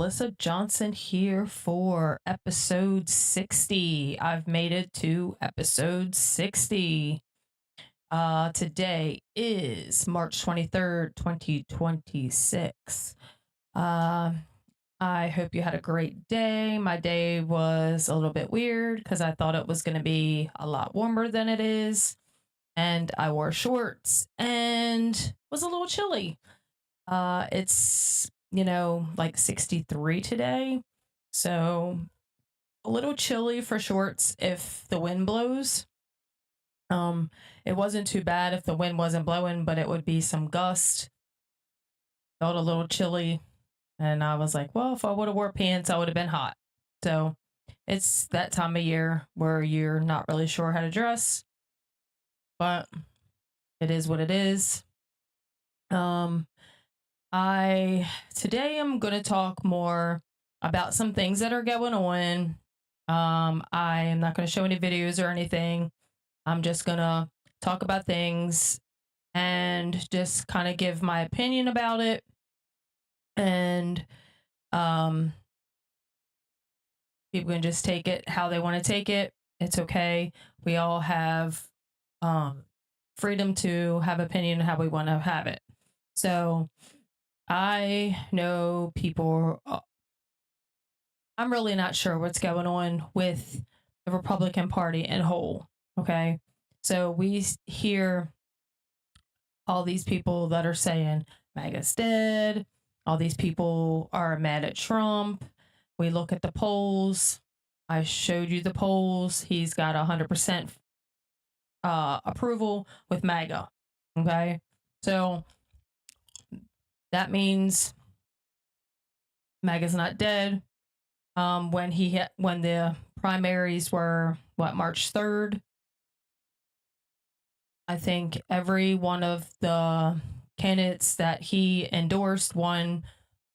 Melissa Johnson here for episode 60. I've made it to episode 60. Today is March 23rd, 2026. Uh, I hope you had a great day. My day was a little bit weird because I thought it was going to be a lot warmer than it is. And I wore shorts and was a little chilly. It's, like 63 today. So a little chilly for shorts if the wind blows. It wasn't too bad if the wind wasn't blowing, but it would be some gust. Felt a little chilly. And I was like, well, if I would have wore pants, I would have been hot. So it's that time of year where you're not really sure how to dress. But it is what it is. Today I'm going to talk more about some things that are going on. I am not going to show any videos or anything. I'm just going to talk about things and just kind of give my opinion about it. And people can just take it how they want to take it. It's okay. We all have freedom to have opinion how we want to have it. So I know people, I'm really not sure what's going on with the Republican Party in whole. Okay. So we hear all these people that are saying MAGA's dead. All these people are mad at Trump. We look at the polls. I showed you the polls. He's got 100% approval with MAGA. Okay. So that means MAGA's not dead. When the primaries were March 3rd, I think every one of the candidates that he endorsed won,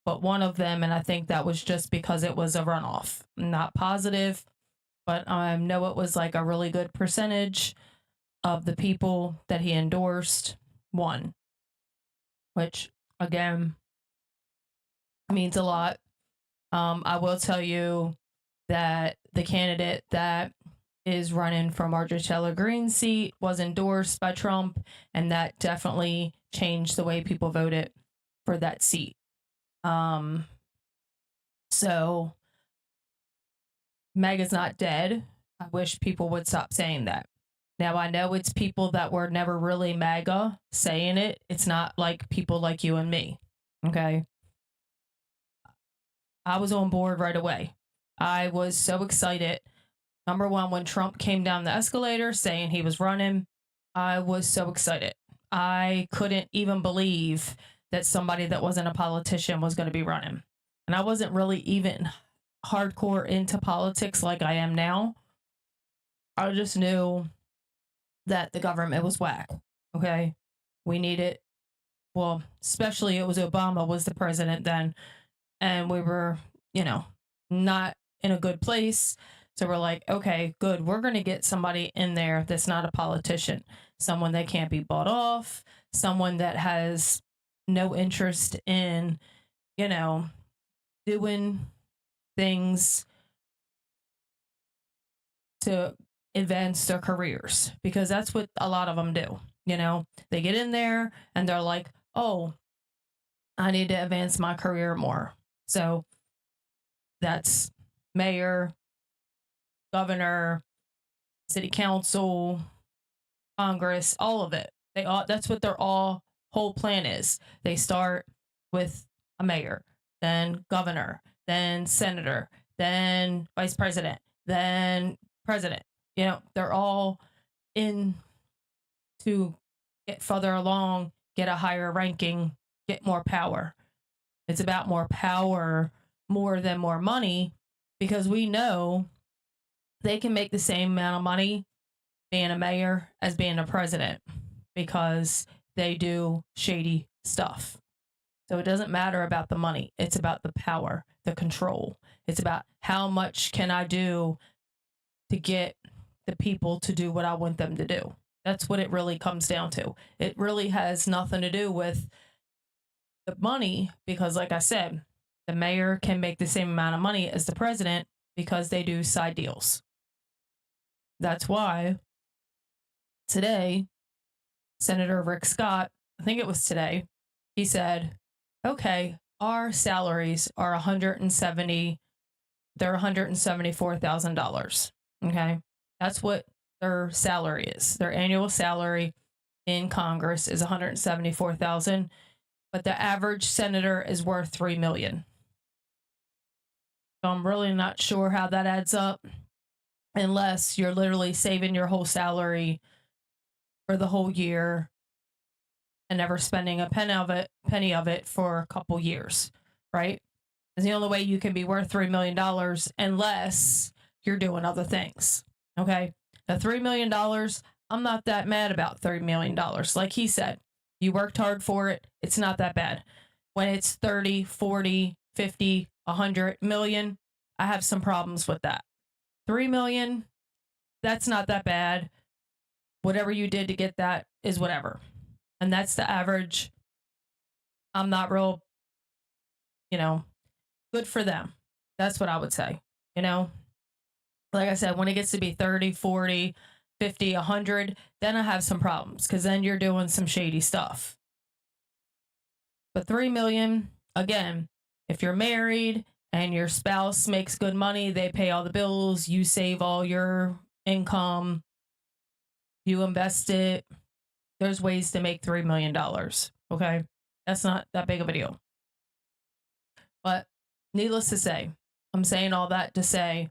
but one of them, and I think that was just because it was a runoff. I'm not positive, but I know it was like a really good percentage of the people that he endorsed won, which again means a lot. I will tell you that the candidate that is running for Marjorie Taylor Greene's seat was endorsed by Trump, and that definitely changed the way people voted for that seat. So MAGA's not dead. I wish people would stop saying that. Now, I know it's people that were never really MAGA saying it. It's not like people like you and me. Okay. I was on board right away. I was so excited. Number one, when Trump came down the escalator saying he was running, I was so excited. I couldn't even believe that somebody that wasn't a politician was going to be running. And I wasn't really even hardcore into politics like I am now. I just knew that the government was whack. Okay. We needed, well, especially it was Obama was the president then. And we were, not in a good place. So we're like, okay, good. We're going to get somebody in there that's not a politician, someone that can't be bought off, someone that has no interest in, doing things to advance their careers, because that's what a lot of them do. They get in there and they're like, oh, I need to advance my career more. So that's mayor, governor, city council, Congress, all of it. That's what their whole plan is. They start with a mayor, then governor, then senator, then vice president, then president. They're all in to get further along, get a higher ranking, get more power. It's about more power more than more money, because we know they can make the same amount of money being a mayor as being a president, because they do shady stuff. So it doesn't matter about the money. It's about the power, the control. It's about how much can I do to get the people to do what I want them to do. That's what it really comes down to. It really has nothing to do with the money, because like I said, The mayor can make the same amount of money as the president because they do side deals. That's why today, Senator Rick Scott, I think it was today, he said, okay, our salaries are they're $174,000. Okay. That's what their salary is. Their annual salary in Congress is $174,000, but the average senator is worth $3 million. So I'm really not sure how that adds up unless you're literally saving your whole salary for the whole year and never spending a penny of it for a couple years, right? It's the only way you can be worth $3 million unless you're doing other things. Okay. The $3 million, I'm not that mad about $3 million. Like he said, you worked hard for it. It's not that bad. When it's 30, 40, 50, 100 million, I have some problems with that. 3 million, that's not that bad. Whatever you did to get that is whatever. And that's the average. I'm not real, good for them. That's what I would say. Like I said, when it gets to be 30, 40, 50, 100, then I have some problems because then you're doing some shady stuff. But 3 million, again, if you're married and your spouse makes good money, they pay all the bills, you save all your income, you invest it, there's ways to make $3 million. Okay. That's not that big of a deal. But needless to say, I'm saying all that to say,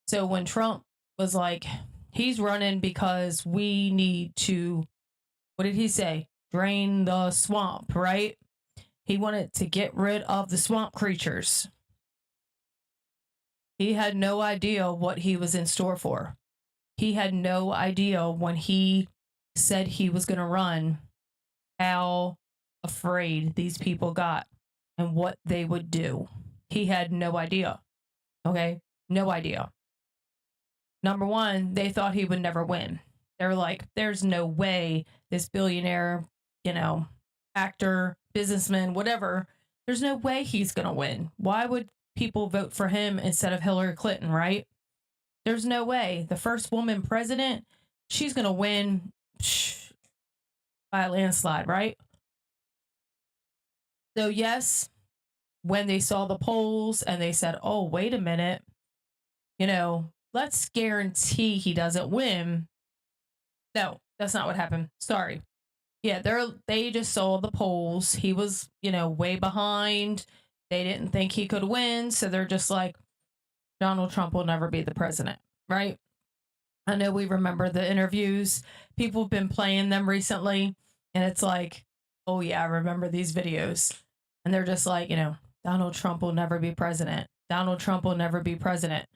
so when Trump was like, he's running because we need to, what did he say? Drain the swamp, right? He wanted to get rid of the swamp creatures. He had no idea what he was in store for. He had no idea when he said he was going to run how afraid these people got and what they would do. He had no idea. Okay? No idea. Number one, they thought he would never win. They were like, there's no way this billionaire, actor, businessman, whatever, there's no way he's going to win. Why would people vote for him instead of Hillary Clinton, right? There's no way. The first woman president, she's going to win by a landslide, right? So yes, when they saw the polls and they said, oh, wait a minute, let's guarantee he doesn't win. No, that's not what happened. Sorry. Yeah, they just saw the polls. He was, way behind. They didn't think he could win. So they're just like, Donald Trump will never be the president, right? I know we remember the interviews. People have been playing them recently. And it's like, oh, yeah, I remember these videos. And they're just like, Donald Trump will never be president. Donald Trump will never be president.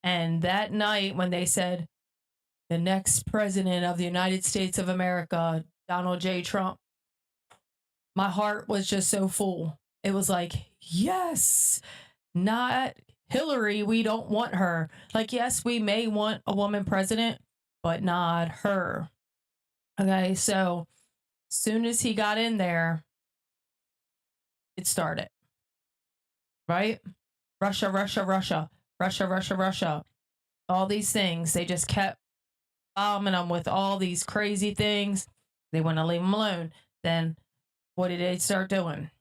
And that night when they said, the next president of the United States of America, Donald J. Trump, my heart was just so full. It was like, yes, not Hillary. We don't want her. Like, yes, we may want a woman president, but not her. Okay, so as soon as he got in there, it started. Right? Russia, Russia, Russia, Russia, Russia, Russia. All these things. They just kept bombing them with all these crazy things. They want to leave him alone. Then what did they start doing?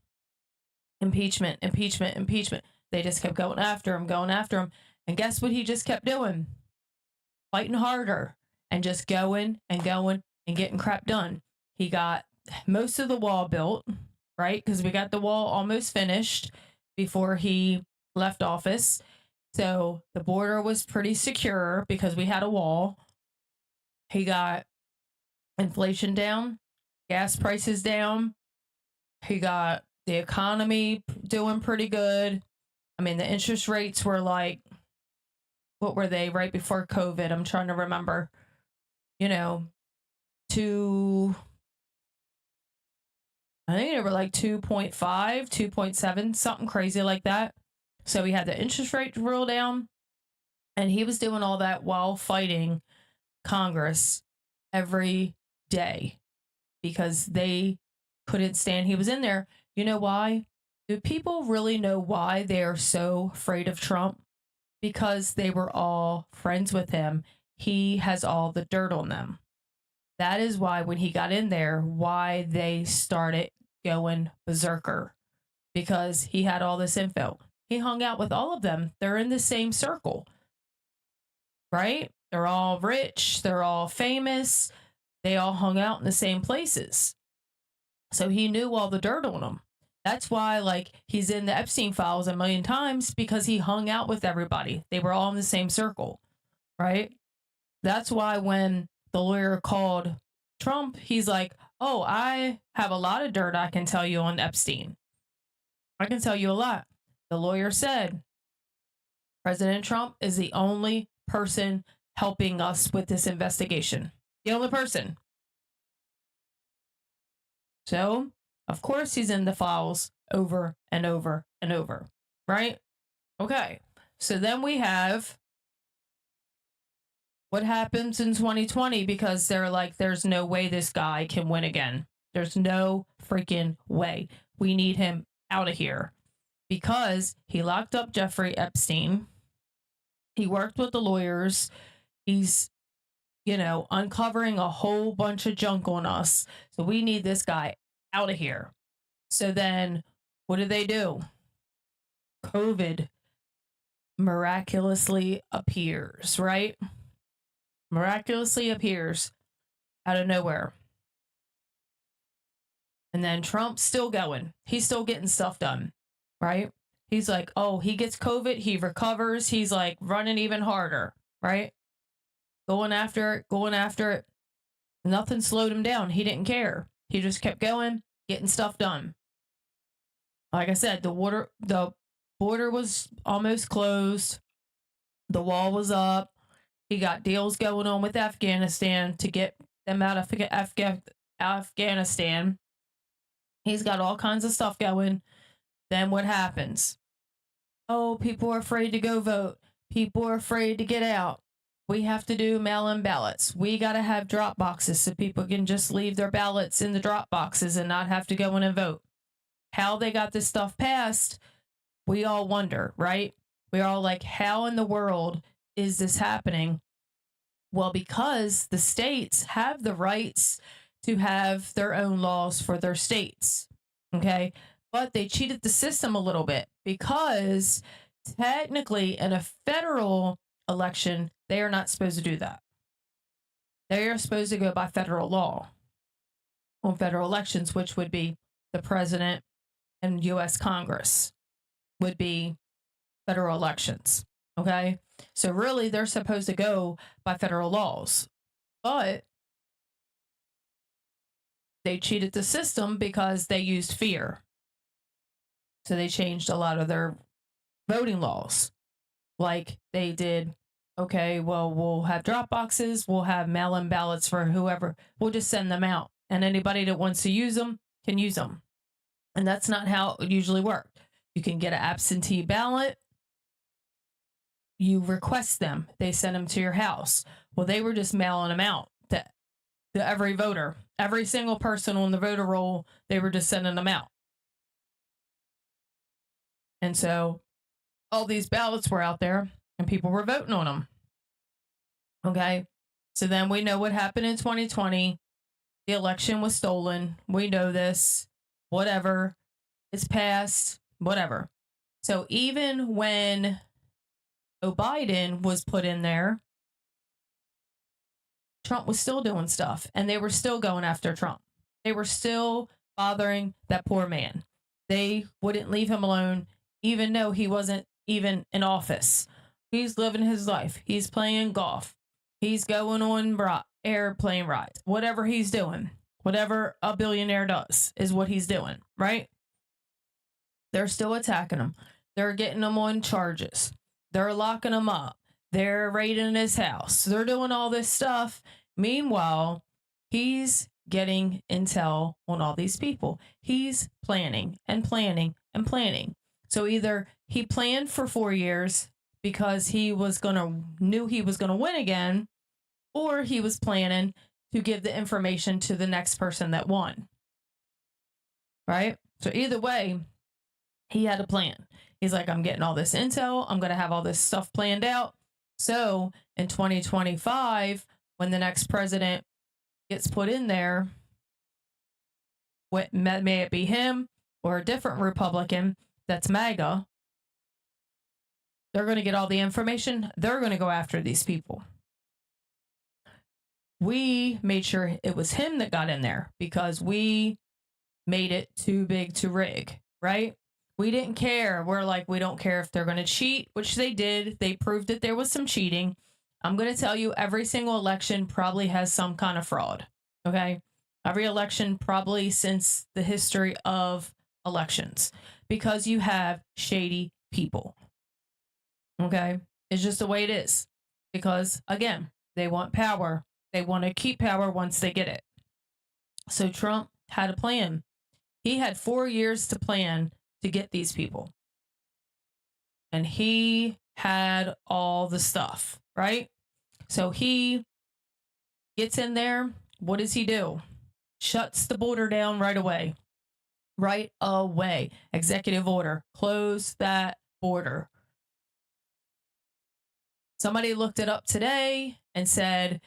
Impeachment, impeachment, impeachment. They just kept going after him, going after him. And guess what he just kept doing? Fighting harder and just going and going and getting crap done. He got most of the wall built, right? Because we got the wall almost finished before he left office. So the border was pretty secure because we had a wall. He got inflation down, gas prices down. He got the economy doing pretty good. I mean, the interest rates were like, what were they right before COVID? I'm trying to remember, I think they were like 2.5, 2.7, something crazy like that. So we had the interest rate roll down, and he was doing all that while fighting Congress every day because they couldn't stand he was in there. You know why? Do people really know why they are so afraid of Trump? Because they were all friends with him. He has all the dirt on them. That is why when he got in there, why they started going berserker, because he had all this info. He hung out with all of them. They're in the same circle, right? They're all rich, they're all famous, they all hung out in the same places. So he knew all the dirt on them. That's why, like, he's in the Epstein files a million times, because he hung out with everybody. They were all in the same circle, right? That's why when the lawyer called Trump, he's like, oh, I have a lot of dirt I can tell you on Epstein. I can tell you a lot. The lawyer said, President Trump is the only person helping us with this investigation. The only person. So, of course, he's in the files over and over and over, right? Okay. So then we have what happens in 2020, because they're like, there's no way this guy can win again. There's no freaking way. We need him out of here, because he locked up Jeffrey Epstein. He worked with the lawyers. He's, uncovering a whole bunch of junk on us. So we need this guy out of here. So then what do? COVID miraculously appears, right? Miraculously appears out of nowhere. And then Trump's still going. He's still getting stuff done, right? He's like, oh, he gets COVID, he recovers. He's like running even harder, right? Going after it. Nothing slowed him down. He didn't care. He just kept going, getting stuff done. Like I said, the border was almost closed. The wall was up. He got deals going on with Afghanistan to get them out of Afghanistan. He's got all kinds of stuff going. Then what happens? Oh, people are afraid to go vote. People are afraid to get out. We have to do mail-in ballots. We got to have drop boxes so people can just leave their ballots in the drop boxes and not have to go in and vote. How they got this stuff passed, we all wonder, right? We're all like, how in the world is this happening? Well, because the states have the rights to have their own laws for their states, okay? But they cheated the system a little bit, because technically in a federal election, they are not supposed to do that. They are supposed to go by federal law on federal elections, which would be the president and U.S. Congress would be federal elections. Okay. So really, they're supposed to go by federal laws, but they cheated the system because they used fear. So they changed a lot of their voting laws. Like they did, okay, well, we'll have drop boxes, we'll have mail-in ballots for whoever, we'll just send them out. And anybody that wants to use them can use them. And that's not how it usually worked. You can get an absentee ballot. You request them. They send them to your house. Well, they were just mailing them out to every voter. Every single person on the voter roll, they were just sending them out. And so all these ballots were out there and people were voting on them. Okay. So then we know what happened in 2020. The election was stolen. We know this. Whatever. It's passed. Whatever. So even when Biden was put in there, Trump was still doing stuff, and they were still going after Trump. They were still bothering that poor man. They wouldn't leave him alone, even though he wasn't even in office. He's living his life. He's playing golf. He's going on airplane rides. Whatever he's doing, whatever a billionaire does is what he's doing, right? They're still attacking him. They're getting him on charges. They're locking him up. They're raiding his house. They're doing all this stuff. Meanwhile, he's getting intel on all these people. He's planning and planning and planning. So either he planned for 4 years because he knew he was gonna win again, or he was planning to give the information to the next person that won. Right? So either way, He had a plan. He's like, I'm getting all this intel. I'm going to have all this stuff planned out. So in 2025, when the next president gets put in there, may it be him or a different Republican that's MAGA, they're going to get all the information. They're going to go after these people. We made sure it was him that got in there because we made it too big to rig, right? We didn't care. We're like, we don't care if they're going to cheat, which they did. They proved that there was some cheating. I'm going to tell you, every single election probably has some kind of fraud. Okay. Every election, probably since the history of elections, because you have shady people. Okay. It's just the way it is. Because again, they want power. They want to keep power once they get it. So Trump had a plan. He had 4 years to plan to get these people. And he had all the stuff, right? So he gets in there. What does he do? Shuts the border down right away. Right away. Executive order. Close that border. Somebody looked it up today and said,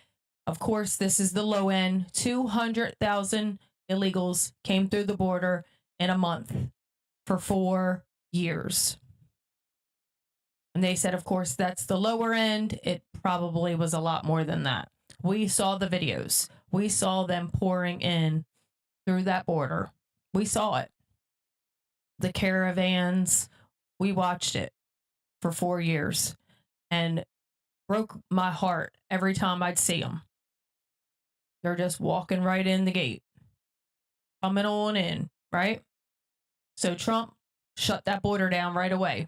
of course, this is the low end. 200,000 illegals came through the border in a month for 4 years. And they said, of course, that's the lower end. It probably was a lot more than that. We saw the videos. We saw them pouring in through that border. We saw it. The caravans, we watched it for 4 years and broke my heart every time I'd see them. They're just walking right in the gate, coming on in, right? So Trump shut that border down right away,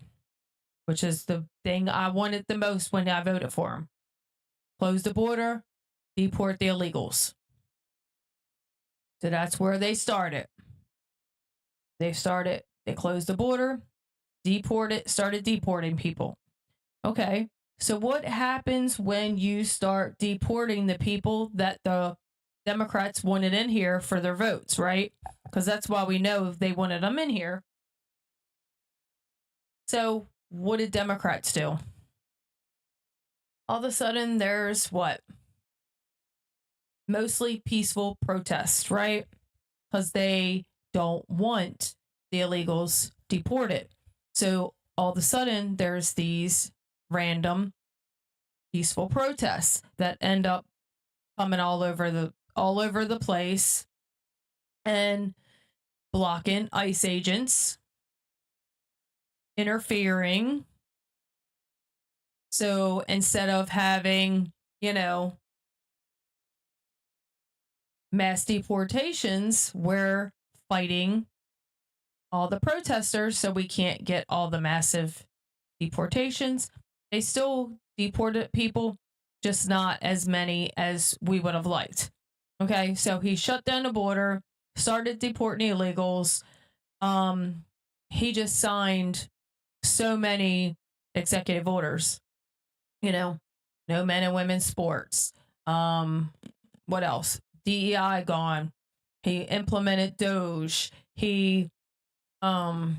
which is the thing I wanted the most when I voted for him. Close the border, deport the illegals. So that's where they started. They closed the border, started deporting people. Okay, so what happens when you start deporting the people that the Democrats wanted in here for their votes, right? Because that's why we know they wanted them in here. So what did Democrats do? All of a sudden, there's what? Mostly peaceful protests, right? Because they don't want the illegals deported. So all of a sudden, there's these random peaceful protests that end up coming all over the place and blocking ICE agents, interfering. So instead of having, mass deportations, we're fighting all the protesters so we can't get all the massive deportations. They still deported people, just not as many as we would have liked. Okay, so he shut down the border, started deporting illegals. He just signed so many executive orders. No men and women's sports. What else? DEI gone. He implemented Doge. He can't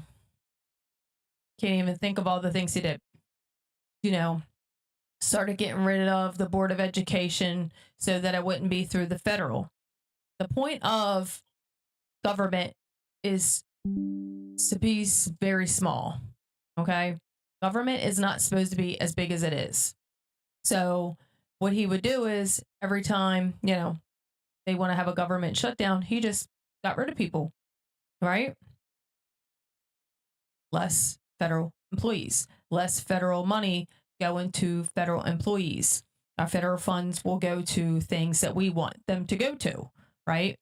even think of all the things he did. Started getting rid of the Board of Education so that it wouldn't be through the federal. The point of government is to be very small. Okay? Government is not supposed to be as big as it is. So what he would do is every time, they want to have a government shutdown, he just got rid of people, right? Less federal employees, less federal money going to federal employees. Our federal funds will go to things that we want them to go to, right?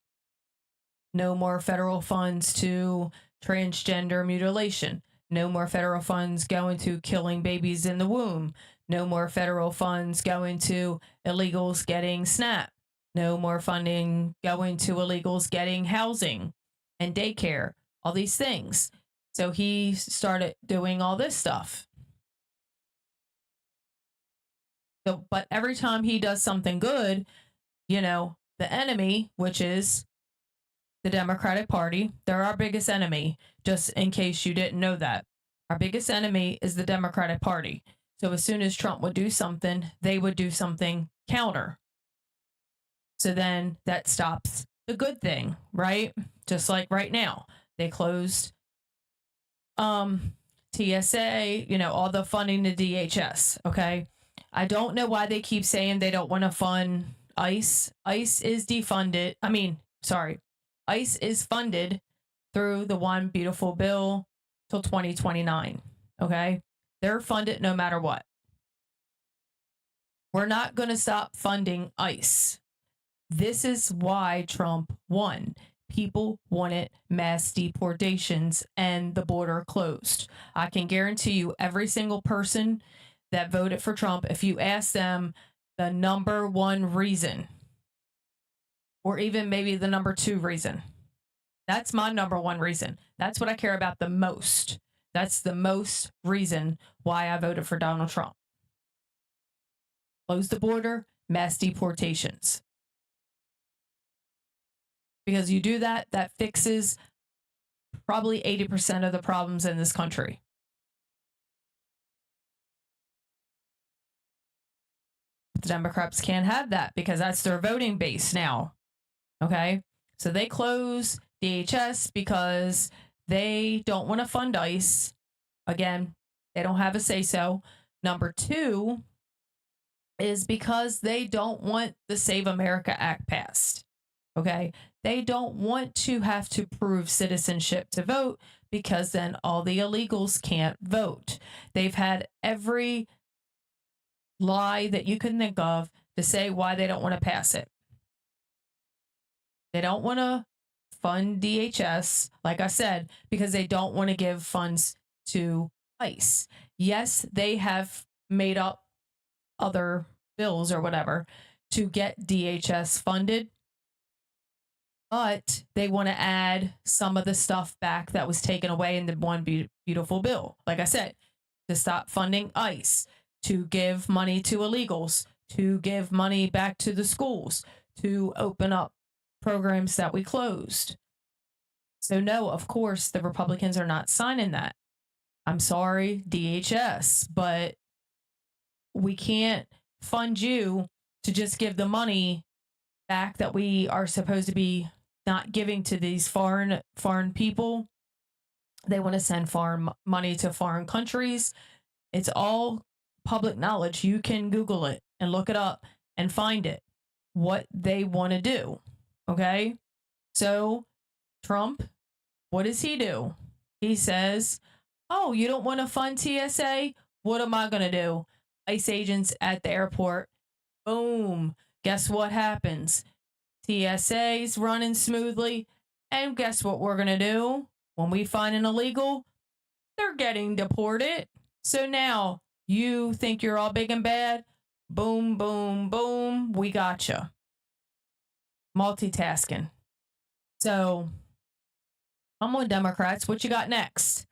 No more federal funds to transgender mutilation. No more federal funds going to killing babies in the womb. No more federal funds going to illegals getting SNAP. No more funding going to illegals getting housing and daycare, all these things. So he started doing all this stuff. So, but every time he does something good, the enemy, which is the Democratic Party. They're our biggest enemy, just in case you didn't know that. Our biggest enemy is the Democratic Party. So as soon as Trump would do something, they would do something counter. So then that stops the good thing, right? Just like right now, they closed TSA, all the funding to DHS, okay? I don't know why they keep saying they don't want to fund ICE. ICE is defunded. ICE is funded through the One Beautiful Bill till 2029, okay? They're funded no matter what. We're not going to stop funding ICE. This is why Trump won. People wanted mass deportations and the border closed. I can guarantee you every single person that voted for Trump, if you ask them the number one reason, or even maybe the number two reason, that's my number one reason. That's what I care about the most. That's the most reason why I voted for Donald Trump. Close the border, mass deportations. Because you do that, that fixes probably 80% of the problems in this country. But the Democrats can't have that because that's their voting base now. Okay? So they close DHS because they don't want to fund ICE. Again, they don't have a say-so. Number two is because they don't want the Save America Act passed. Okay? They don't want to have to prove citizenship to vote because then all the illegals can't vote. They've had every lie that you can think of to say why they don't want to pass it. They don't want to fund DHS, like I said, because they don't want to give funds to ICE. Yes, they have made up other bills or whatever to get DHS funded, but they want to add some of the stuff back that was taken away in the One Beautiful Bill. Like I said, to stop funding ICE, to give money to illegals, to give money back to the schools, to open up programs that we closed. So no, of course, the Republicans are not signing that. I'm sorry, DHS, but we can't fund you to just give the money back that we are supposed to be not giving to these foreign people. They want to send foreign money to foreign countries. It's all public knowledge. You can Google it and look it up and find it, what they want to do. Okay? So Trump, what does he do? He says, oh, you don't want to fund TSA? What am I going to do? ICE agents at the airport. Boom. Guess what happens? TSA's running smoothly. And guess what we're going to do? When we find an illegal, they're getting deported. So now you think you're all big and bad? Boom, boom, boom. We gotcha. Multitasking. So I'm on Democrats. What you got next?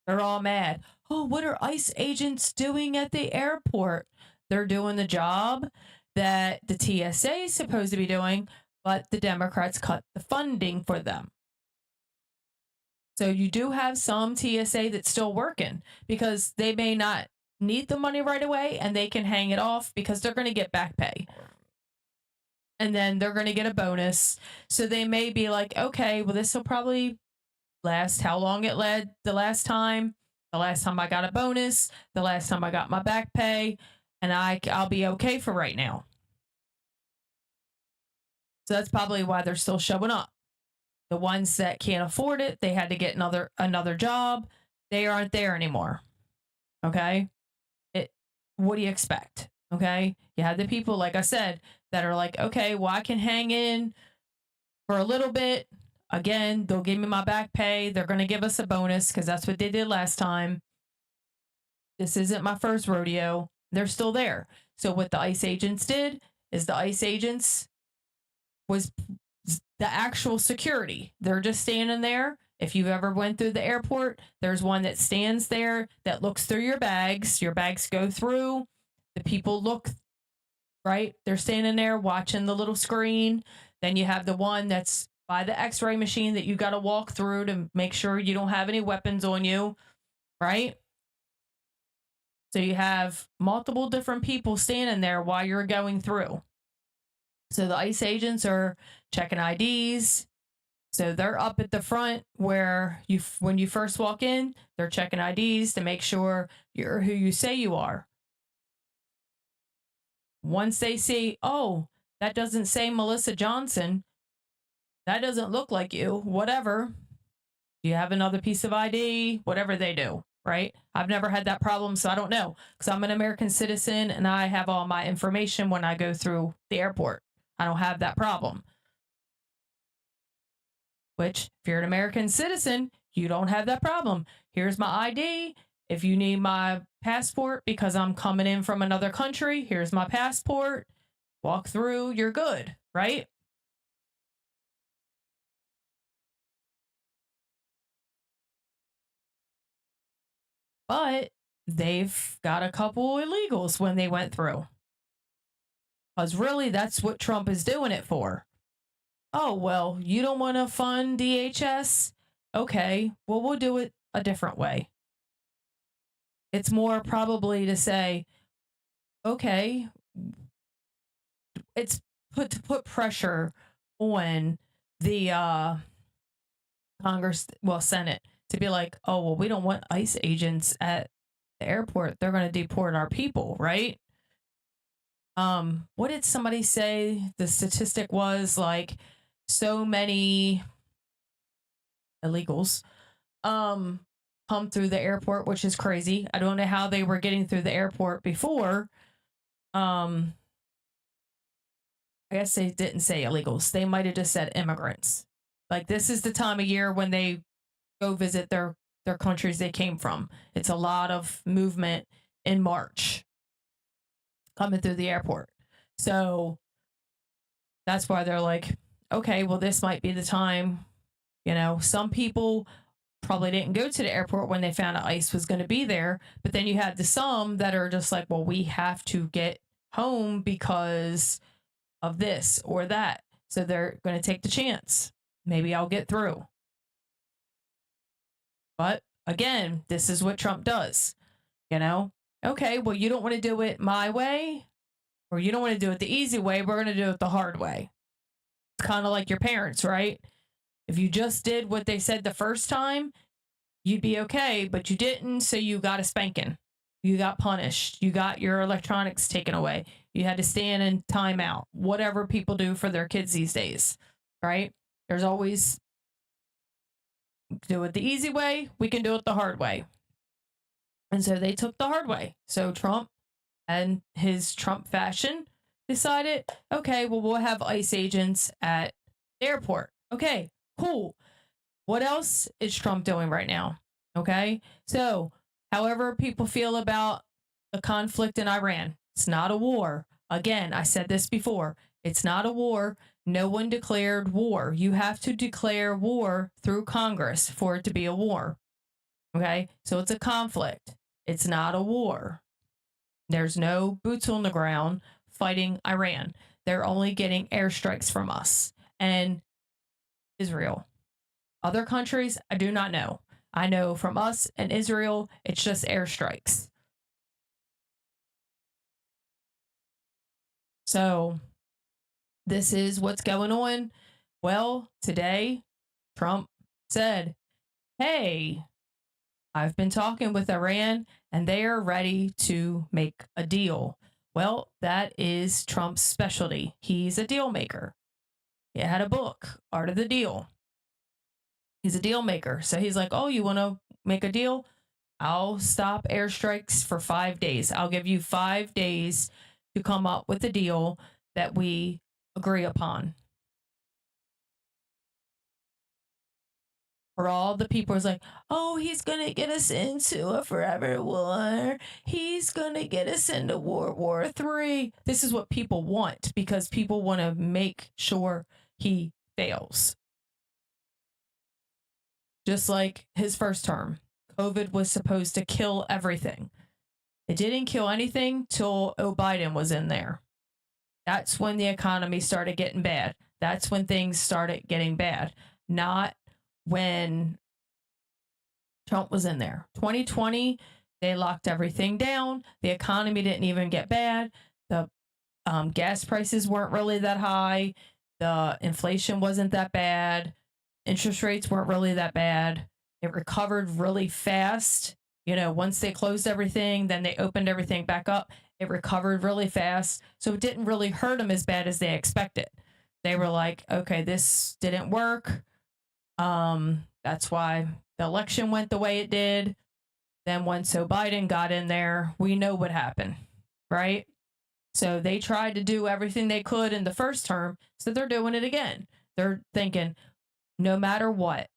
They're all mad. Oh, what are ICE agents doing at the airport? They're doing the job that the TSA is supposed to be doing, but the Democrats cut the funding for them. So you do have some TSA that's still working because they may not need the money right away and they can hang it off because they're going to get back pay. And then they're going to get a bonus. So they may be like, okay, well, this will probably last how long it led the last time I got a bonus, the last time I got my back pay, and I'll be okay for right now. So that's probably why they're still showing up. The ones that can't afford it, they had to get another job. They aren't there anymore. Okay? What do you expect? Okay? You had the people, like I said, that are like, okay, well, I can hang in for a little bit. Again, they'll give me my back pay. They're going to give us a bonus because that's what they did last time. This isn't my first rodeo. They're still there. So what the ICE agents did is the ICE agents was the actual security. They're just standing there. If you ever went through the airport, there's one that stands there that looks through your bags. Your bags go through. The people look, right? They're standing there watching the little screen. Then you have the one that's by the x-ray machine that you got to walk through to make sure you don't have any weapons on you, right? So you have multiple different people standing there while you're going through. So the ICE agents are checking IDs. So they're up at the front where when you first walk in, they're checking IDs to make sure you're who you say you are. Once they see, oh, that doesn't say Melissa Johnson, that doesn't look like you, whatever. Do you have another piece of ID? Whatever they do, right? I've never had that problem, so I don't know. Because I'm an American citizen and I have all my information when I go through the airport. I don't have that problem. Which, if you're an American citizen, you don't have that problem. Here's my ID. If you need my passport because I'm coming in from another country, here's my passport. Walk through, you're good, right? But they've got a couple illegals when they went through. Because really, that's what Trump is doing it for. Oh, well, you don't want to fund DHS? Okay, well, we'll do it a different way. It's more probably to say, okay, it's to put pressure on the Congress, well, Senate, to be like, oh, well, we don't want ICE agents at the airport. They're going to deport our people, right? What did somebody say? The statistic was like so many illegals come through the airport, which is crazy. I don't know how they were getting through the airport before. I guess they didn't say illegals. They might have just said immigrants. Like, this is the time of year when they go visit their countries they came from. It's a lot of movement in March coming through the airport. So that's why they're like, okay, well, this might be the time. You know, some people probably didn't go to the airport when they found out ICE was going to be there. But then you have the some that are just like, well, we have to get home because of this or that. So they're going to take the chance. Maybe I'll get through. But again, this is what Trump does. You know, okay, well, you don't want to do it my way, or you don't want to do it the easy way. We're going to do it the hard way. It's kind of like your parents, right? If you just did what they said the first time, you'd be okay, but you didn't, so you got a spanking. You got punished. You got your electronics taken away. You had to stand in timeout. Whatever people do for their kids these days, right? There's always do it the easy way. We can do it the hard way. And so they took the hard way. So Trump and his Trump fashion decided, okay, well, we'll have ICE agents at the airport. Okay, cool. What else is Trump doing right now? Okay, so however people feel about the conflict in Iran, it's not a war. Again, I said this before. It's not a war. No one declared war. You have to declare war through Congress for it to be a war. Okay, so it's a conflict. It's not a war. There's no boots on the ground fighting Iran. They're only getting airstrikes from us and Israel. Other countries, I do not know. I know from us and Israel, it's just airstrikes. So this is what's going on. Well, today, Trump said, hey, I've been talking with Iran and they are ready to make a deal. Well, that is Trump's specialty. He's a deal maker. He had a book, Art of the Deal. He's a deal maker. So he's like, oh, you want to make a deal? I'll stop airstrikes for 5 days. I'll give you 5 days to come up with a deal that we agree upon. For all the people, it's like, oh, he's going to get us into a forever war. He's going to get us into World War III. This is what people want because people want to make sure he fails. Just like his first term, COVID was supposed to kill everything. It didn't kill anything till Biden was in there. That's when the economy started getting bad. That's when things started getting bad, not when Trump was in there. 2020, they locked everything down. The economy didn't even get bad. The gas prices weren't really that high. The inflation wasn't that bad. Interest rates weren't really that bad. It recovered really fast. Once they closed everything, then they opened everything back up. It recovered really fast. So it didn't really hurt them as bad as they expected. They were like, okay, this didn't work. That's why the election went the way it did. Then once Joe Biden got in there, we know what happened, right? So they tried to do everything they could in the first term, so they're doing it again. They're thinking, no matter what,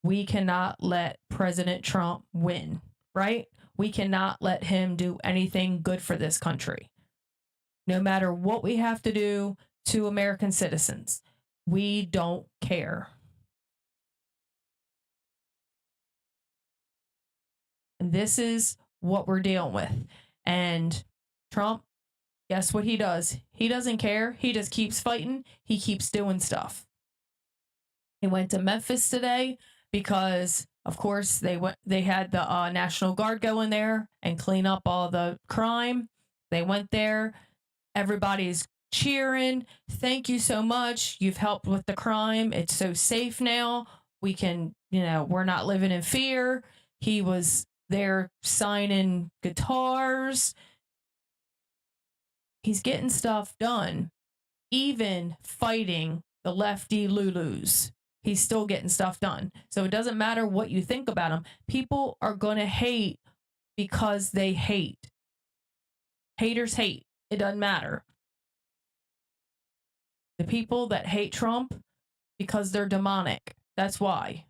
we cannot let President Trump win, right? We cannot let him do anything good for this country. No matter what we have to do to American citizens, we don't care. And this is what we're dealing with. And Trump, guess what he does? He doesn't care. He just keeps fighting. He keeps doing stuff. He went to Memphis today because, of course, they had the National Guard go in there and clean up all the crime. They went there. Everybody's cheering. Thank you so much. You've helped with the crime. It's so safe now. We can, we're not living in fear. He was there signing guitars. He's getting stuff done, even fighting the lefty Lulus. He's still getting stuff done. So it doesn't matter what you think about him. People are going to hate because they hate. Haters hate. It doesn't matter. The people that hate Trump, because they're demonic. That's why.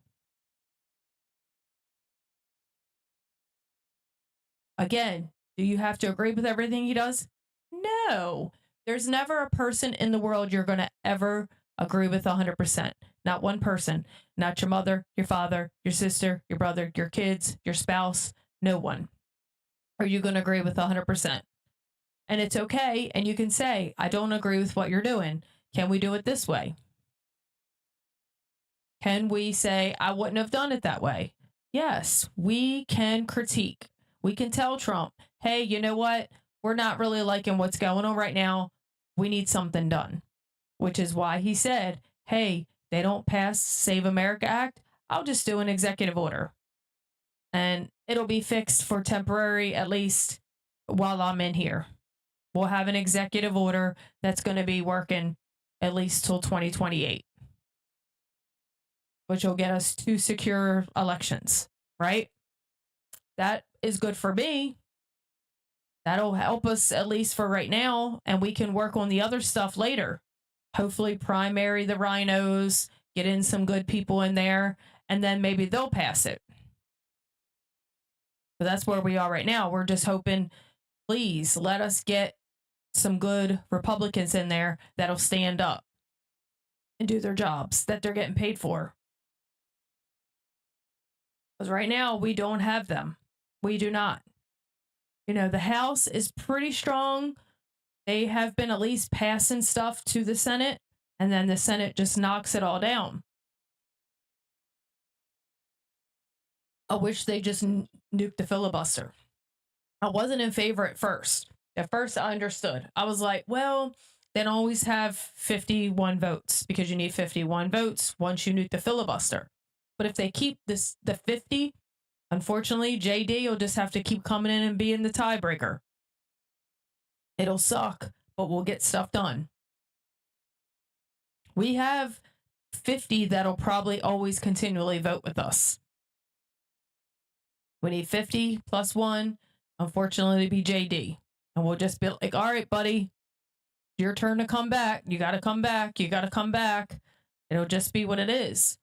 Again, do you have to agree with everything he does? No. There's never a person in the world you're going to ever agree with 100%. Not one person. Not your mother, your father, your sister, your brother, your kids, your spouse. No one. Are you going to agree with 100%? And it's okay. And you can say, I don't agree with what you're doing. Can we do it this way? Can we say, I wouldn't have done it that way? Yes, we can critique. We can tell Trump, hey, you know what? We're not really liking what's going on right now. We need something done. Which is why he said, hey, they don't pass Save America Act. I'll just do an executive order. And it'll be fixed for temporary, at least while I'm in here. We'll have an executive order that's going to be working at least till 2028. Which will get us 2 secure elections, right? That is good for me. That'll help us at least for right now, and we can work on the other stuff later. Hopefully primary the rhinos, get in some good people in there, and then maybe they'll pass it. But that's where we are right now. We're just hoping, please let us get some good Republicans in there that'll stand up and do their jobs that they're getting paid for. Because right now, we don't have them. We do not. The House is pretty strong. They have been at least passing stuff to the Senate, and then the Senate just knocks it all down. I wish they just nuked the filibuster. I wasn't in favor at first. At first, I understood. I was like, well, then always have 51 votes because you need 51 votes once you nuke the filibuster. But if they keep the 50, unfortunately, JD will just have to keep coming in and being the tiebreaker. It'll suck, but we'll get stuff done. We have 50 that'll probably always continually vote with us. We need 50 plus 1, unfortunately, to be JD. And we'll just be like, all right, buddy, your turn to come back. You got to come back. You got to come back. It'll just be what it is.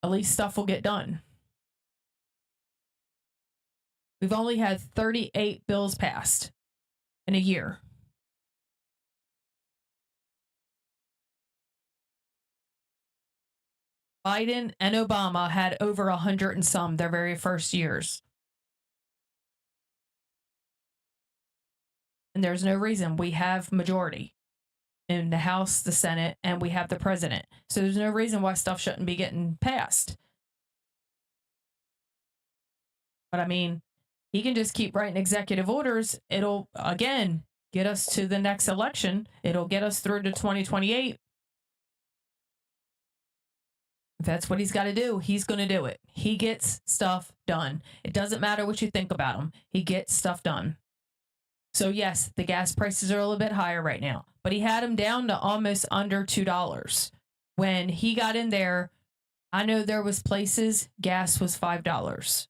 At least stuff will get done. We've only had 38 bills passed in a year. Biden and Obama had over 100 and some their very first years. And there's no reason. We have majority. in the House, the Senate, and we have the president. So there's no reason why stuff shouldn't be getting passed. But I mean, he can just keep writing executive orders. It'll, again, get us to the next election. It'll get us through to 2028. If that's what he's got to do, he's going to do it. He gets stuff done. It doesn't matter what you think about him. He gets stuff done. So yes, the gas prices are a little bit higher right now, but he had them down to almost under $2. When he got in there, I know there was places gas was $5.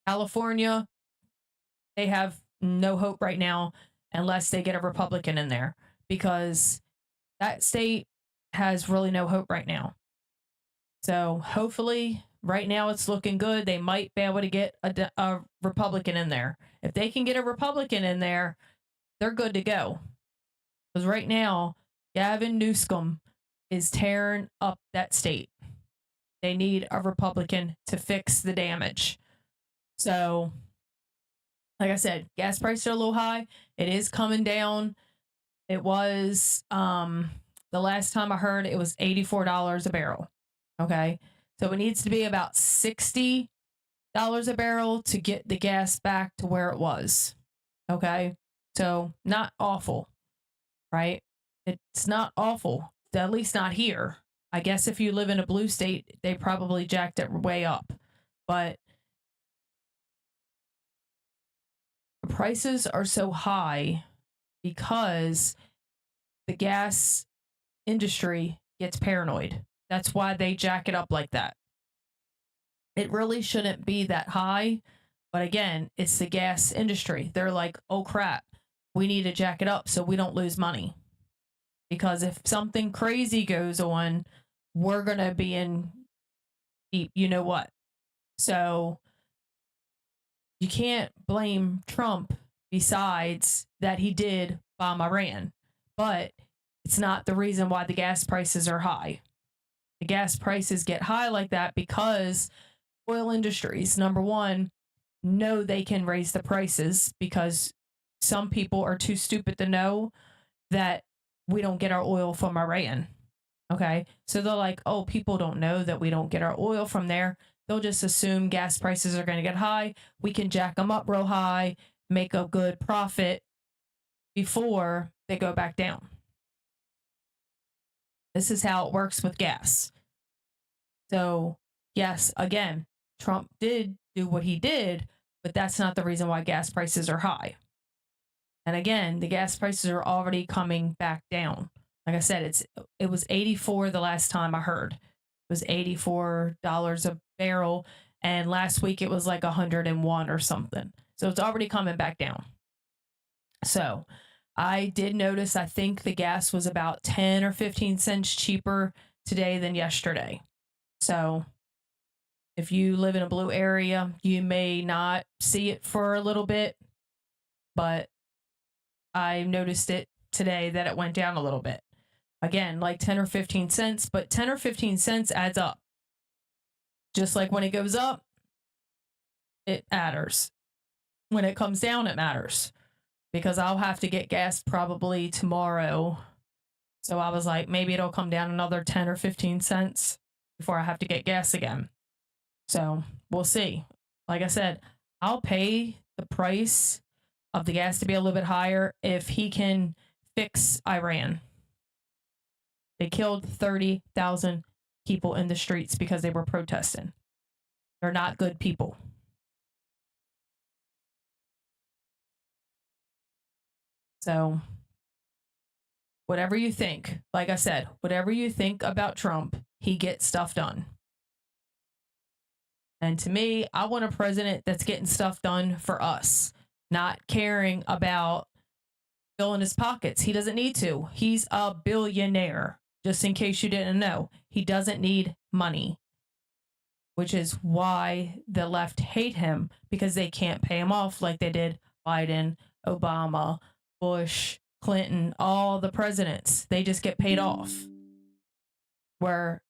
California, they have no hope right now unless they get a Republican in there, because that state has really no hope right now. So hopefully right now it's looking good. They might be able to get a Republican in there. If they can get a Republican in there, they're good to go. Because right now, Gavin Newsom is tearing up that state. They need a Republican to fix the damage. So, like I said, gas prices are a little high. It is coming down. It was, the last time I heard, it was $84 a barrel. Okay. So it needs to be about $60 a barrel to get the gas back to where it was. Okay. So not awful, right? It's not awful, at least not here. I guess if you live in a blue state, they probably jacked it way up. But the prices are so high because the gas industry gets paranoid. That's why they jack it up like that. It really shouldn't be that high. But again, it's the gas industry. They're like, oh crap, we need to jack it up so we don't lose money. Because if something crazy goes on, we're going to be in deep, you know what. So you can't blame Trump, besides that he did bomb Iran. But it's not the reason why the gas prices are high. The gas prices get high like that because oil industries, number one, know they can raise the prices because some people are too stupid to know that we don't get our oil from Iran. Okay. So they're like, oh, people don't know that we don't get our oil from there. They'll just assume gas prices are going to get high. We can jack them up real high, make a good profit before they go back down. This is how it works with gas. So, yes, again, Trump did do what he did, but that's not the reason why gas prices are high. And again, the gas prices are already coming back down. Like I said, it was 84 the last time I heard. It was $84 a barrel, and last week it was like 101 or something. So it's already coming back down. So I did notice, I think the gas was about 10 or 15 cents cheaper today than yesterday. So if you live in a blue area, you may not see it for a little bit, but I noticed it today that it went down a little bit. Again, like 10 or 15 cents, but 10 or 15 cents adds up. Just like when it goes up, it matters. When it comes down, it matters. Because I'll have to get gas probably tomorrow. So I was like, maybe it'll come down another 10 or 15 cents before I have to get gas again. So we'll see. Like I said, I'll pay the price of the gas to be a little bit higher if he can fix Iran. They killed 30,000 people in the streets because they were protesting. They're not good people. So, whatever you think, like I said, whatever you think about Trump, he gets stuff done. And to me, I want a president that's getting stuff done for us, not caring about filling his pockets. He doesn't need to. He's a billionaire, just in case you didn't know. He doesn't need money, which is why the left hate him, because they can't pay him off like they did Biden, Obama, Bush, Clinton, all the presidents. They just get paid off. Where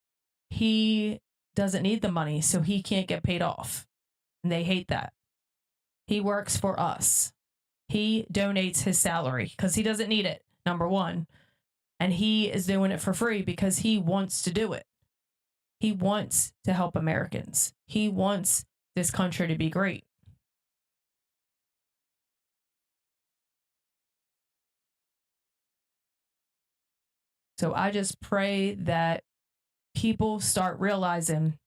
he doesn't need the money, so he can't get paid off. And they hate that. He works for us. He donates his salary because he doesn't need it. number one. And he is doing it for free because he wants to do it. He wants to help Americans. He wants this country to be great. So I just pray that people start realizing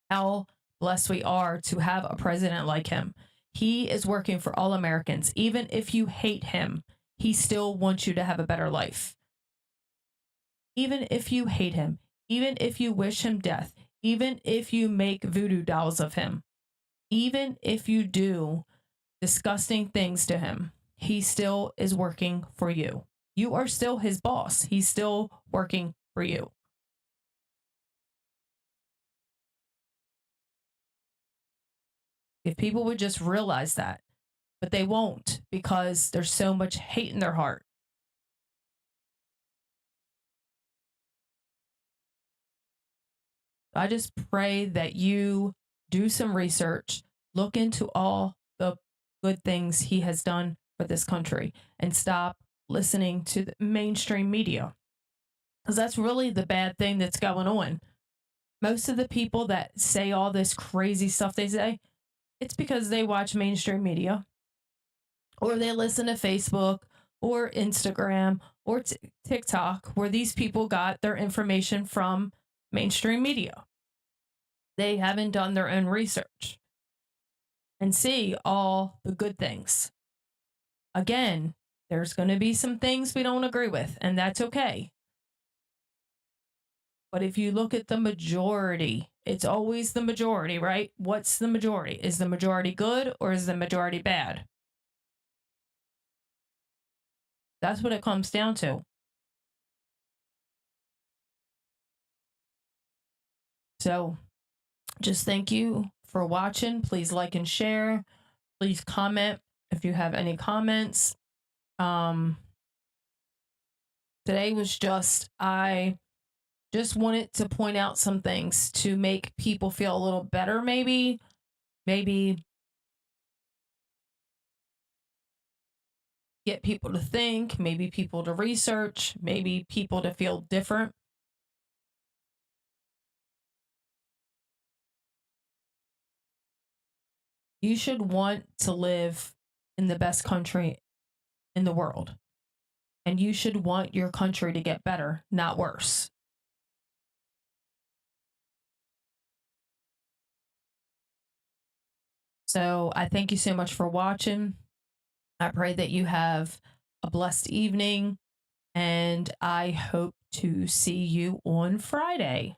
how blessed we are to have a president like him. He is working for all Americans. Even if you hate him, he still wants you to have a better life. Even if you hate him, even if you wish him death, even if you make voodoo dolls of him, even if you do disgusting things to him, he still is working for you. You are still his boss. He's still working for you. If people would just realize that, but they won't because there's so much hate in their heart. I just pray that you do some research, look into all the good things he has done for this country, and stop listening to the mainstream media. Because that's really the bad thing that's going on. Most of the people that say all this crazy stuff they say, it's because they watch mainstream media or they listen to Facebook or Instagram or TikTok, where these people got their information from mainstream media. They haven't done their own research and see all the good things. Again, there's going to be some things we don't agree with, and that's okay. But if you look at the majority, it's always the majority, right? What's the majority? Is the majority good or is the majority bad? That's what it comes down to. So just thank you for watching. Please like and share. Please comment if you have any comments. Today was I just wanted to point out some things to make people feel a little better, maybe get people to think, maybe people to research, maybe people to feel different. You should want to live in the best country in the world. And you should want your country to get better, not worse. So I thank you so much for watching. I pray that you have a blessed evening, and I hope to see you on Friday.